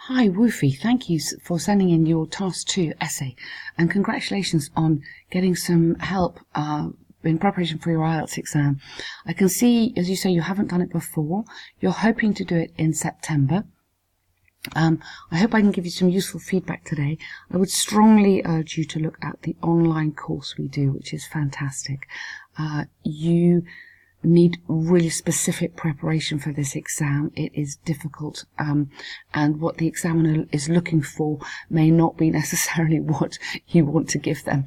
Hi Wofie, thank you for sending in your Task 2 essay, and congratulations on getting some help in preparation for your IELTS exam. I can see, as you say, you haven't done it before. You're hoping to do it in September. I hope I can give you some useful feedback today. I would strongly urge you to look at the online course we do, which is fantastic. You need really specific preparation for this exam. It is difficult, and what the examiner is looking for may not be necessarily what you want to give them.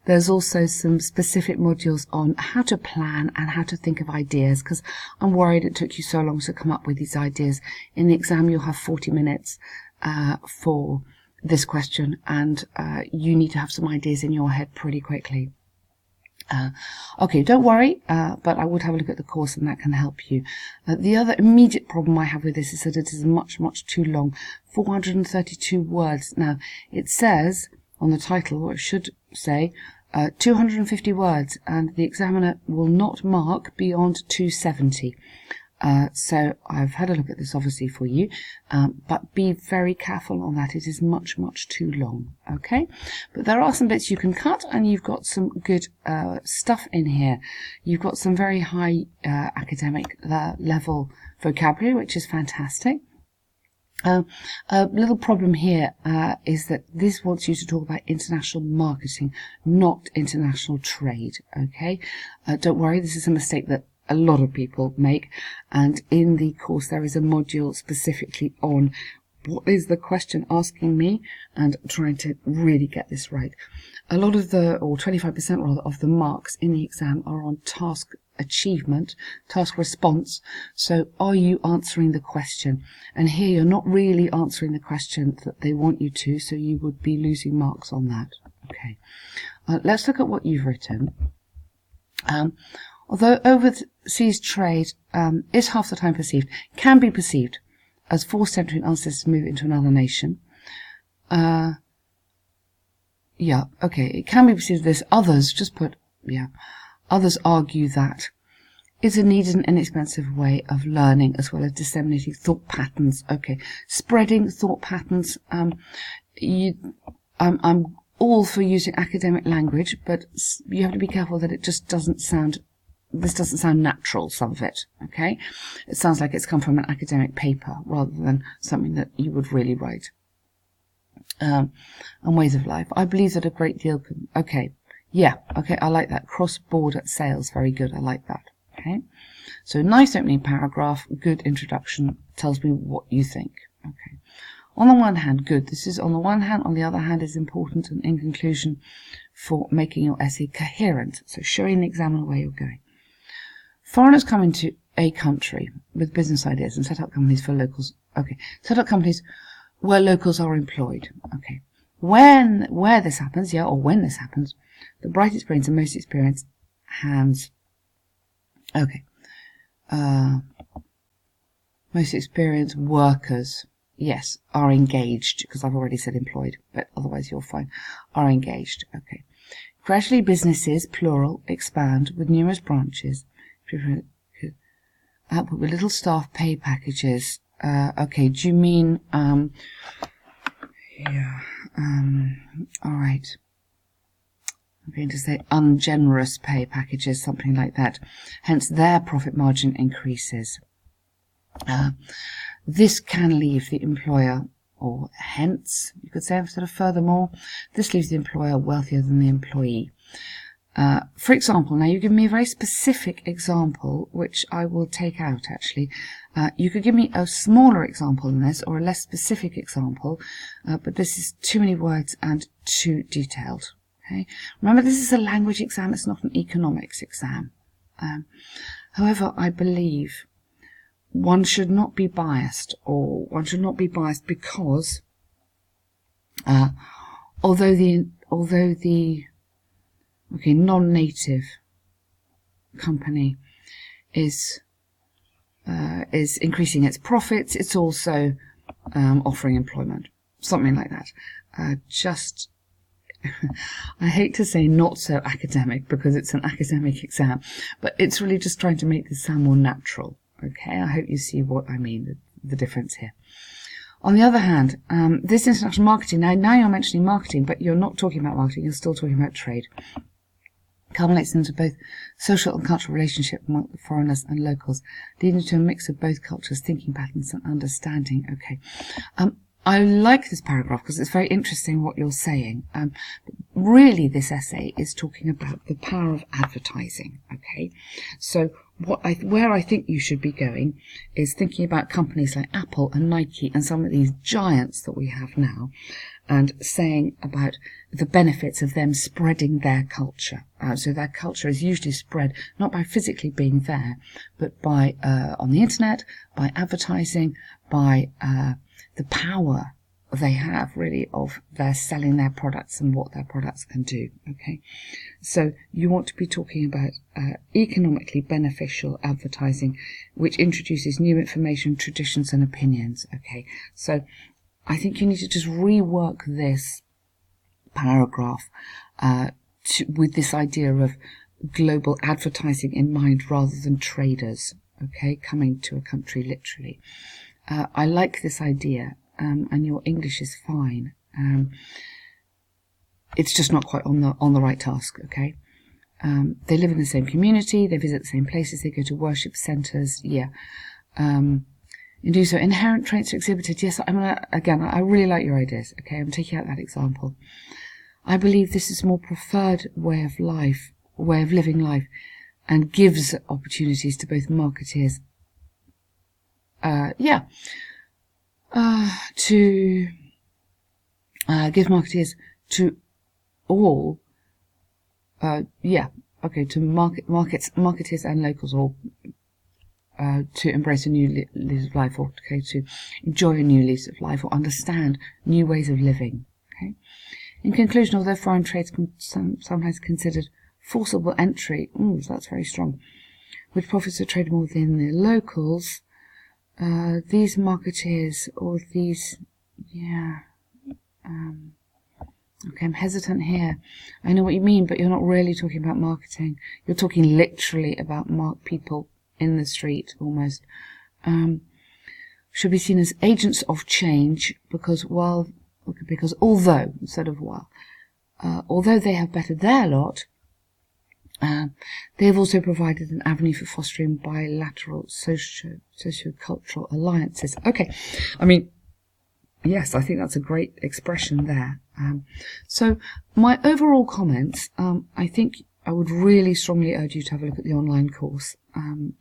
There's also some specific modules on how to plan and how to think of ideas, because I'm worried it took you so long to come up with these ideas. In the exam you'll have 40 minutes for this question, and you need to have some ideas in your head pretty quickly. Okay, don't worry, but I would have a look at the course and that can help you. The other immediate problem I have with this is that it is much too long, 432 words. Now, it says on the title, or it should say, 250 words, and the examiner will not mark beyond 270. So I've had a look at this obviously for you, but be very careful on that. It is much too long. Okay, but there are some bits you can cut, and you've got some good stuff in here. You've got some very high academic level vocabulary, which is fantastic. A little problem here is that this wants you to talk about international marketing, not international trade. Okay, don't worry, this is a mistake that a lot of people make, and in the course there is a module specifically on what is the question asking me, and trying to really get this right. A lot of the, or 25% rather, of the marks in the exam are on task achievement, task response. So are you answering the question? And here you're not really answering the question that they want you to, so you would be losing marks on that. Okay, let's look at what you've written. Although overseas trade is half the time perceived, can be perceived as forced entry and unsolicited move into another nation. Yeah, okay, it can be perceived as this. Others, just put, yeah, others argue that it's a needed and inexpensive way of learning, as well as disseminating thought patterns. Okay, spreading thought patterns. I'm all for using academic language, but you have to be careful that it just doesn't sound, this doesn't sound natural, some of it, okay? It sounds like it's come from an academic paper rather than something that you would really write. And ways of life. I believe that a great deal can, okay, yeah, okay, I like that. Cross-border sales, very good, I like that, okay? So nice opening paragraph, good introduction, tells me what you think, okay? On the one hand, good. This is on the one hand. On the other hand, is important, and in conclusion, for making your essay coherent. So showing the examiner where you're going. Foreigners come into a country with business ideas and set up companies for locals. Okay, set up companies where locals are employed. Okay, where this happens, yeah, or when this happens, the brightest brains and most experienced hands. Okay, most experienced workers. Yes, are engaged, because I've already said employed, but otherwise you're fine. Are engaged, okay. Gradually businesses, plural, expand with numerous branches. Output with little staff pay packages. Okay, do you mean, yeah, alright. I'm going to say ungenerous pay packages, something like that. Hence their profit margin increases. This can leave the employer, or hence, you could say instead of furthermore, this leaves the employer wealthier than the employee. For example, now you give me a very specific example, which I will take out actually. You could give me a smaller example than this, or a less specific example, but this is too many words and too detailed. Okay? Remember, this is a language exam, it's not an economics exam. However, I believe one should not be biased, because although the non-native company is increasing its profits, it's also offering employment, something like that. I hate to say not so academic, because it's an academic exam, but it's really just trying to make this sound more natural. Okay, I hope you see what I mean, the difference here. On the other hand, this international marketing, now you're mentioning marketing, but you're not talking about marketing, you're still talking about trade. Culminates into both social and cultural relationship among foreigners and locals, leading to a mix of both cultures, thinking patterns and understanding. Okay. I like this paragraph because it's very interesting what you're saying. Really, this essay is talking about the power of advertising. Okay, so where I think you should be going is thinking about companies like Apple and Nike and some of these giants that we have now, and saying about the benefits of them spreading their culture. So their culture is usually spread not by physically being there, but by on the internet, by advertising, by the power they have really of their selling their products and what their products can do. Okay, so you want to be talking about economically beneficial advertising, which introduces new information, traditions and opinions. Okay, so I think you need to just rework this paragraph with this idea of global advertising in mind rather than traders, okay, coming to a country literally. I like this idea, and your English is fine. It's just not quite on the right task, okay? They live in the same community, they visit the same places, they go to worship centres, yeah. You do so. Inherent traits are exhibited. Yes, I really like your ideas, okay? I'm taking out that example. I believe this is a more preferred way of living life, and gives opportunities to both marketeers to give marketeers to all, to marketers and locals all, to embrace a new lease of life, or okay, to enjoy a new lease of life, or understand new ways of living. Okay. In conclusion, although foreign trade is sometimes considered forcible entry, so that's very strong, which profits are traded more than the locals, these marketeers or these, okay, I'm hesitant here. I know what you mean, but you're not really talking about marketing. You're talking literally about people in the street, almost. Should be seen as agents of change, because although they have bettered their lot, they have also provided an avenue for fostering bilateral socio-cultural alliances. Okay, I mean, yes, I think that's a great expression there. So my overall comments, I think I would really strongly urge you to have a look at the online course,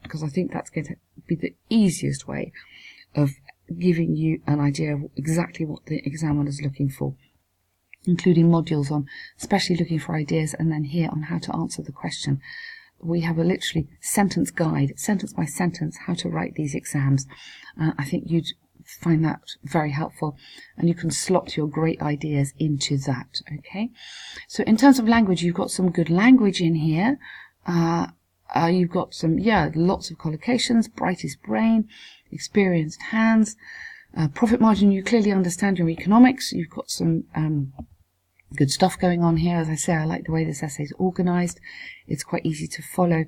because I think that's going to be the easiest way of giving you an idea of exactly what the examiner is looking for, including modules on especially looking for ideas, and then here on how to answer the question. We have a literally sentence guide, sentence by sentence, how to write these exams. I think you'd find that very helpful, and you can slot your great ideas into that. Okay, so in terms of language, you've got some good language in here. You've got some, lots of collocations, brightest brain, experienced hands, profit margin. You clearly understand your economics. You've got some good stuff going on here. As I say, I like the way this essay is organised. It's quite easy to follow.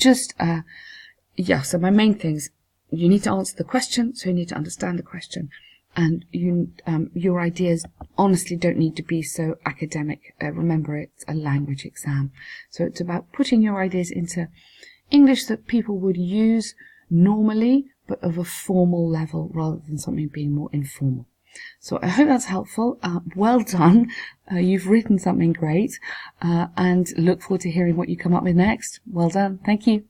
So my main things: you need to answer the question, so you need to understand the question, and your ideas honestly don't need to be so academic. Remember, it's a language exam, so it's about putting your ideas into English that people would use normally, but of a formal level rather than something being more informal. So I hope that's helpful. Well done. You've written something great, and look forward to hearing what you come up with next. Well done. Thank you.